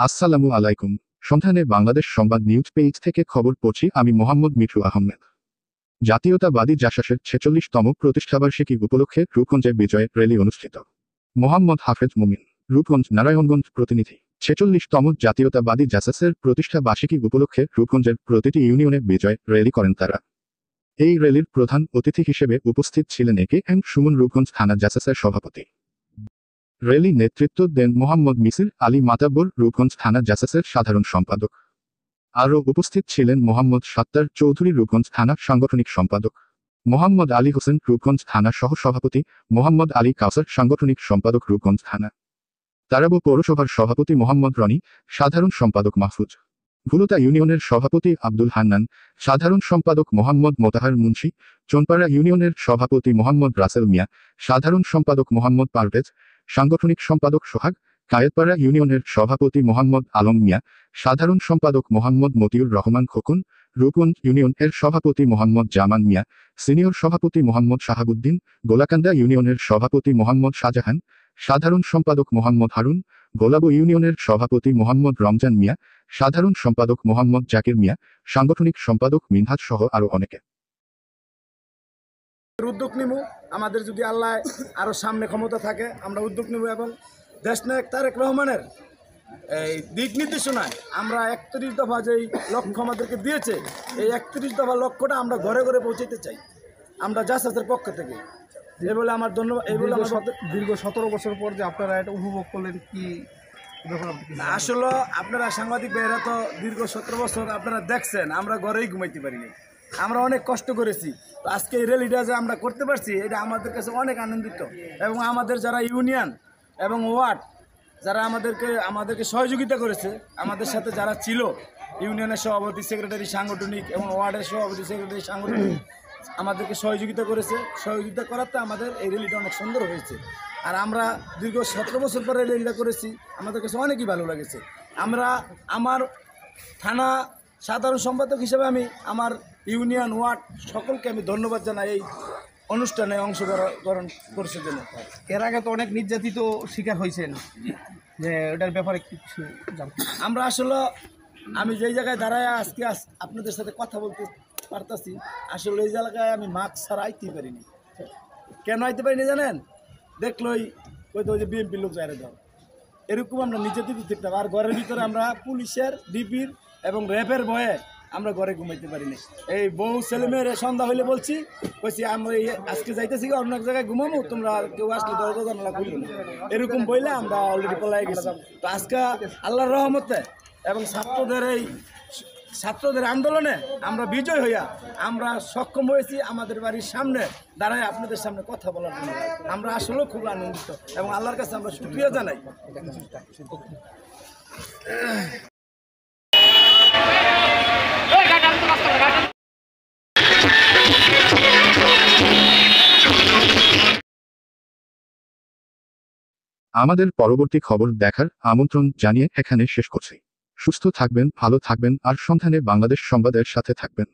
আসসালামু আলাইকুম। সন্ধানে বাংলাদেশ সংবাদ নিউজ পেজ থেকে খবর পড়ছি আমি মোহাম্মদ মিঠু আহমেদ। জাতীয়তাবাদী জাসাসের ৪৬তম প্রতিষ্ঠাবার্ষিকী উপলক্ষে রূপগঞ্জে বিজয় র্যালি অনুষ্ঠিত। মোহাম্মদ হাফেজ মুমিন, রূপগঞ্জ নারায়ণগঞ্জ প্রতিনিধি। ৪৬তম জাতীয়তাবাদী জাসাসের প্রতিষ্ঠা বার্ষিকী উপলক্ষে রূপগঞ্জের প্রতিটি ইউনিয়নে বিজয় র্যালি করেন তারা। এই র্যালির প্রধান অতিথি হিসেবে উপস্থিত ছিলেন একে.এম. সুমন, রূপগঞ্জ থানা জাসাসের সভাপতি। র্যালি নেতৃত্ব দেন মোহাম্মদ মিসির আলী মাতাব্বর, রূপগঞ্জ থানা জাসাসের সাধারণ সম্পাদক। আরও উপস্থিত ছিলেন মোহাম্মদ সাত্তার চৌধুরী, রূপগঞ্জ থানা সাংগঠনিক সম্পাদক। মোহাম্মদ আলী হোসেন, রূপগঞ্জ থানা সহ সভাপতি। মোহাম্মদ আলী কাউসার, সাংগঠনিক সম্পাদক, রূপগঞ্জ থানা। তারাবো পৌরসভার সভাপতি মোহাম্মদ রনি, সাধারণ সম্পাদক মাহফুজ। ভুলতা ইউনিয়নের সভাপতি আব্দুল হান্নান, সাধারণ সম্পাদক মোহাম্মদ মোতাহার মুন্সি। চনপাড়া ইউনিয়নের সভাপতি মোহাম্মদ রাসেল মিয়া, সাধারণ সম্পাদক মোহাম্মদ পারভেজ, সাংগঠনিক সম্পাদক সোহাগ। কায়েতপাড়া ইউনিয়নের সভাপতি মোহাম্মদ আলম মিয়া, সাধারণ সম্পাদক মোহাম্মদ মতিউর রহমান খোকন। রূপগঞ্জ ইউনিয়নের সভাপতি মোহাম্মদ জামান মিয়া, সিনিয়র সভাপতি মোহাম্মদ শাহাবুদ্দিন। গোলাকান্দা ইউনিয়নের সভাপতি মোহাম্মদ শাহজাহান, সাধারণ সম্পাদক মোহাম্মদ হারুন। গোলাবো ইউনিয়নের সভাপতি মোহাম্মদ রমজান মিয়া, সাধারণ সম্পাদক মোহাম্মদ জাকির মিয়া, সাংগঠনিক সম্পাদক মিনহাজ সহ আরও অনেকে। উদ্যোগ নিব, আমাদের যদি আল্লাহ আরও সামনে ক্ষমতা থাকে আমরা উদ্যোগ নিব এবং দেশনায়ক তারেক রহমানের এই দিক নির্দেশনায় আমরা ৩১ দফা যেই লক্ষ্য আমাদেরকে দিয়েছে, এই ৩১ দফা লক্ষ্যটা আমরা ঘরে ঘরে পৌঁছাতে চাই আমরা জাসাসের পক্ষ থেকে। এই বলে আমার ধন্যবাদ। এই বলে আমার দীর্ঘ ১৭ বছর পর যে আপনারা এটা উপভোগ করলেন, কি আসলে আপনারা সাংবাদিক ভাইয়েরা তো দীর্ঘ ১৭ বছর আপনারা দেখছেন আমরা ঘরেই ঘুমাইতে পারিনি, আমরা অনেক কষ্ট করেছি। তো আজকে এই র্যালিটা যে আমরা করতে পারছি এটা আমাদের কাছে অনেক আনন্দিত এবং আমাদের যারা ইউনিয়ন এবং ওয়ার্ড যারা আমাদেরকে সহযোগিতা করেছে, আমাদের সাথে যারা ছিল ইউনিয়নের সভাপতি, সেক্রেটারি, সাংগঠনিক এবং ওয়ার্ডের সভাপতি, সেক্রেটারি, সাংগঠনিক আমাদেরকে সহযোগিতা করেছে। সহযোগিতা করাতে আমাদের এই র্যালিটা অনেক সুন্দর হয়েছে। আর আমরা দীর্ঘ ১৭ বছর পরে র্যালিটা করেছি, আমাদের কাছে অনেকই ভালো লেগেছে। আমার থানা সাধারণ সম্পাদক হিসেবে আমি আমার ইউনিয়ন ওয়ার্ড সকলকে আমি ধন্যবাদ জানাই এই অনুষ্ঠানে অংশগ্রহণ করছে জন্য। এর আগে তো অনেক নির্যাতিত শিকার হয়েছেন, যে এটার ব্যাপারে কিছু জানতে। আমরা আসলে আমি যেই জায়গায় দাঁড়ায় আজকে আপনাদের সাথে কথা বলতে পারতাছি, আসলে এই জায়গায় আমি মাস্ক ছাড়া আইতে পারিনি। কেন আইতে পারিনি জানেন? দেখলোই হয়তো ওই যে বিএনপির লোক যায় দাও, এরকম আমরা নির্যাতিত থাকতাম। আর ঘরের ভিতরে আমরা পুলিশের, ডিপির এবং র্যাবের ভয়ে আমরা ঘরে ঘুমাইতে পারিনি। এই বহু ছেলেমেয়ের সন্ধ্যা হইলে বলছি আমরা আজকে যাইতেছি অন্য এক জায়গায় ঘুমাবো, তোমরা কেউ আসলে দরজা জানালা খুলবে না, এরকম বইলে আমরা অলরেডি পলাই গেছি। তো আজকে আল্লাহর রহমতে এবং ছাত্রদের আন্দোলনে আমরা বিজয় হইয়া আমরা সক্ষম হয়েছি আমাদের বাড়ির সামনে দাঁড়ায় আপনাদের সামনে কথা বলার জন্য। আমরা আসলেও খুব আনন্দিত এবং আল্লাহর কাছে আমরা শুকরিয়া জানাই। আমাদের পরবর্তী খবর দেখার আমন্ত্রণ জানিয়ে এখানে শেষ করছি। সুস্থ থাকবেন, ভালো থাকবেন আর সন্ধানে বাংলাদেশ সংবাদের সাথে থাকবেন।